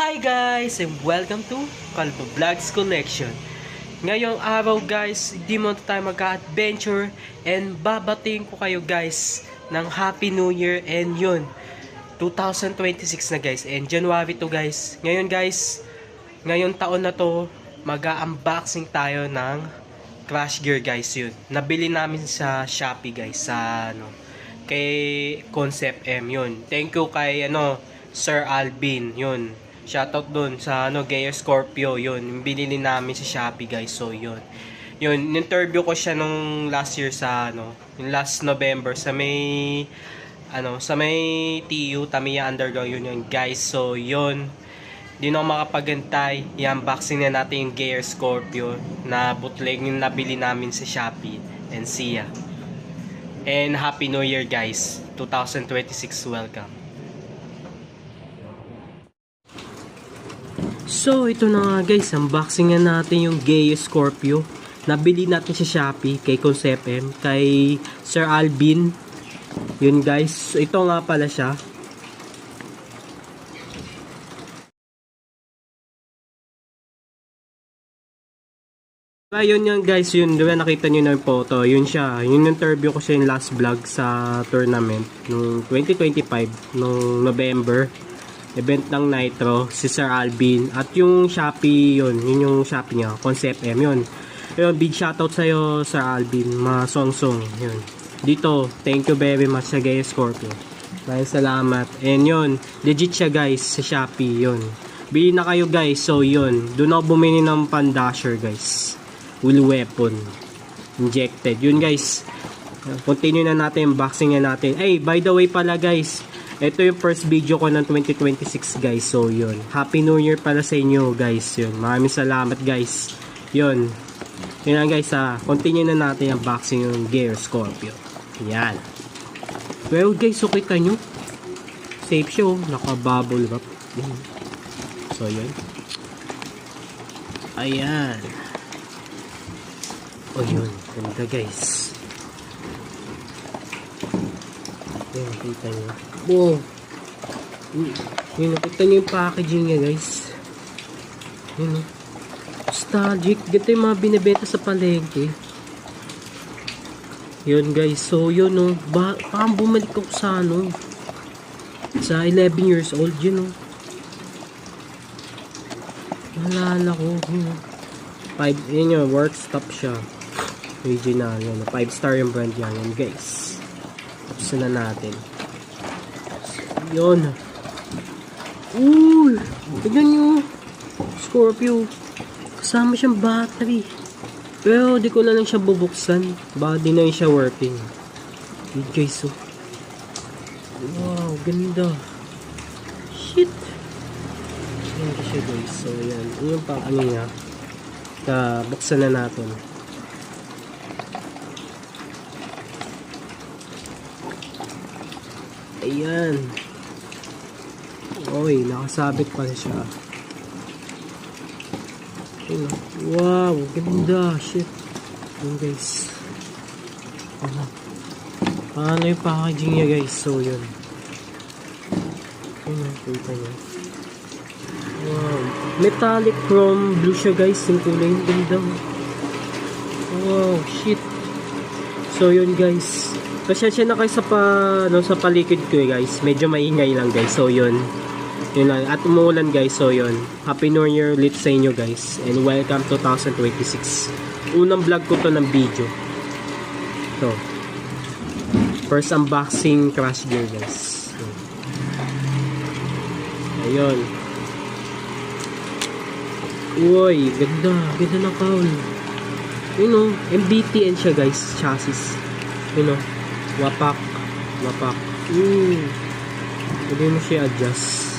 Hi guys and welcome to Kalbo Vlogs Connection. Ngayong araw guys, di mo tayo magka-adventure and babatiin ko kayo guys ng Happy New Year and yun 2026 na guys and January to guys. Ngayon guys, ngayong taon na to mag-unboxing tayo ng Crash Gear guys yun. Nabili namin sa Shopee guys sa kay Concept M yun. Thank you kay Sir Alvin yun. Shoutout dun sa Gear Scorpio yun. Binili namin sa Shopee guys. So yun. Yun, interview ko siya nung last year sa yung last November sa may TU Tamiya Underground yun guys. So yun. Di na ako makapagantay. I-unboxing na natin yung Gear Scorpio na bootleg yung nabili namin sa Shopee. And see ya. And Happy New Year guys. 2026 welcome. So, ito na nga guys, unboxing na natin yung Gear Scorpio. Nabili natin sa Shopee kay Concept M, kay Sir Alvin. Yun guys, so, ito nga pala siya. Ayun yan guys, yun, diba nakita nyo na yung photo, yun siya. Yung interview ko siya yung last vlog sa tournament noong 2025, noong November. Event ng Nitro, si Sir Alvin. At yung Shopee, yun yung Shopee niya, Concept M, yun. Yun, big shoutout sa'yo, Sir Alvin, masong-song, yun. Dito, thank you very much sa Gear Scorpio. Maraming salamat. And yun, legit siya guys, sa Shopee, yun. Bili na kayo guys, so yun. Doon ako bumili ng Pandasher guys. Wheel weapon. Injected. Yun guys. Continue na natin, unboxing na natin. Hey, by the way pala guys, ito yung first video ko ng 2026 guys. So yun, Happy New Year pala sa inyo guys. Yun, maraming salamat guys. Yun, yun lang guys ha. Continue na natin ang unboxing ng Gear Scorpio. Yan. Well guys, so kita nyo, safe siya oh, naka-bubble wrap. So yun. Ayan. O yun, ganda guys. Ayan, kita nyo. Wow. Yun, nakita nyo yung packaging niya guys. Yun o. Nostalgic. Ganito yung mga binibenta sa palengke. Yun guys. So yun o. Parang bumalik ako sa sa 11 years old yun o. Nalala ko. Yun o. Yun yun. Workstop siya. Original. Yun o. 5-star yung brand yan. Yun guys. Tapos na natin. Yun. Uy! Tignan nyo. Scorpio. Kasama siyang battery. Pero di ko na lang siya bubuksan. Baka di na siya working. Yun guys. Oh. Wow. Ganda. Shit. Ganda siya guys. So yan. Yun yung pang niya. Buksan na natin. Ayan. Oy, nakasabit pa siya. Wow, ganda. Shit. Yun guys. Paano yung packaging niya guys? So yun. Ayun, kita niya. Wow. Metallic chrome blue siya guys. Yung kulay yung ganda. Wow, shit. So yun guys. Pasensya na kayo sa palikid ko guys. Medyo maingay lang guys. So yun. Yun lang. At umuulan guys. So yun. Happy New Year ulit sa inyo guys. And welcome 2026. Unang vlog ko to ng video. So. First unboxing Crash Gear guys. Ayun. Uy. Ganda. Ganda ng cowl. Yun o. MBTN siya guys. Chassis. Yun o. Wapak. Pwede mo siya adjust.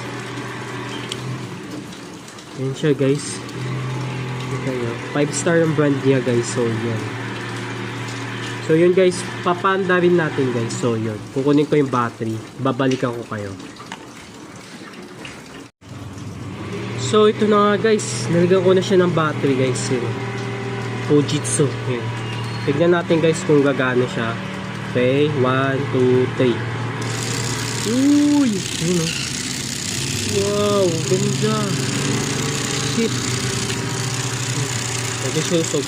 Yan siya guys. 5-star yung brand niya guys. So yun. So yun guys. Papanda rin natin guys. So yun. Kukunin ko yung battery. Babalikan ko kayo. So ito na nga guys. Nalagyan ko na siya ng battery guys. Yun. Fujitsu. Yun. Tignan natin guys kung gagana siya. Okay, 1, 2, 3. Uy! Yun o. Wow, ganda. Shit. Nag-susog.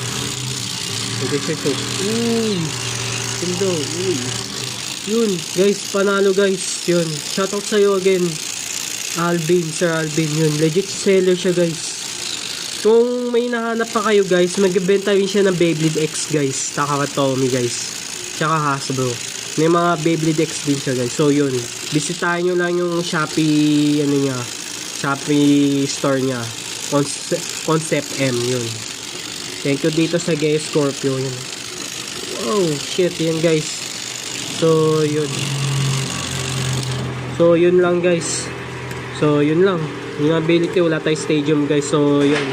Nag-susog. Uy. Ganda. Uy. Yun, guys. Panalo, guys. Yun. Shoutout sa'yo again. Alvin, Sir Alvin. Yun. Legit seller siya, guys. Kung may nahanap pa kayo, guys, magbebenta rin siya ng Beyblade X, guys. Takakatomi, guys. Tsaka Hasbro. May mga Beyblade X din siya, guys. So, yun. Bisitahin nyo lang yung Shopee, ano niya, Shopee store niya. Concept M, yun. Thank you dito sa Gay Scorpio, yun. Oh, shit, yan, guys. So, yun. So, yun lang, guys. So, yun lang. Yung ability, wala tayong stadium, guys. So, yun.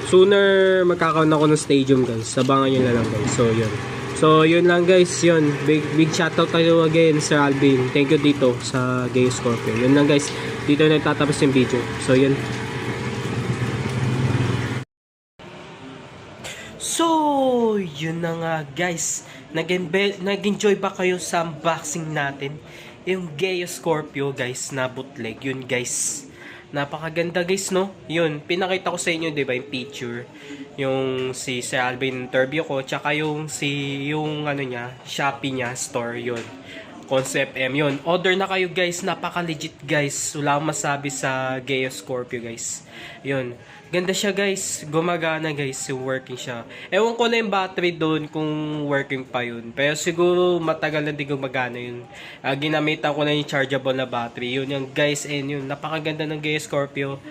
Sooner, magkakaroon ako ng stadium, guys. Sabangan nyo na lang, guys. So, yun. So, yun lang, guys. Yun. Big shoutout kayo again, Sir Alvin. Thank you dito sa Gay Scorpio. Yun lang, guys. Dito nagtatapos yung video. So, yun. So, yun na nga, guys. Nag-enjoy ba kayo sa unboxing natin? Yung Gay Scorpio, guys, na bootleg. Yun, guys. Napakaganda, guys, no? Yun, pinakita ko sa inyo, di ba, yung picture. Yung si Sir Alvin interview ko, tsaka yung ano niya, Shopee niya, store, yun. Concept M, yun. Order na kayo, guys. Napaka-legit, guys. Wala akong masabi sa Gay Scorpio, guys. Yun. Ganda siya, guys. Gumagana, guys. Yung working siya. Ewan ko na yung battery doon kung working pa yun. Pero siguro matagal na din gumagana yun. Ginamitan ko na yung chargeable na battery. Yun yung, guys. And yun. Napakaganda ng Gay Scorpio.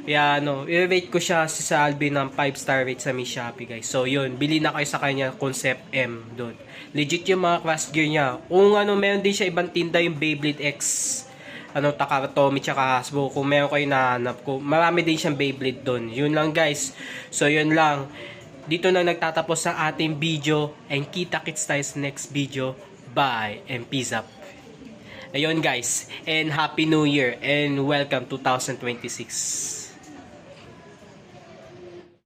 Kaya ano, i-rate ko siya sa Alvin ng 5-star rate sa Mi Shopee, guys. So yun. Bili na kayo sa kanya Concept M doon. Legit yung mga crash gear niya. Kung ano, meron din siya ibang tinda yung Beyblade X. Ano, Takatomi tsaka Hasbro. Kung meron kayo nahanap ko, marami din siyang Beyblade doon. Yun lang, guys. So, yun lang. Dito na nagtatapos ang ating video. And kita-kits tayo sa next video. Bye and peace up. Ayun, guys. And Happy New Year. And welcome 2026.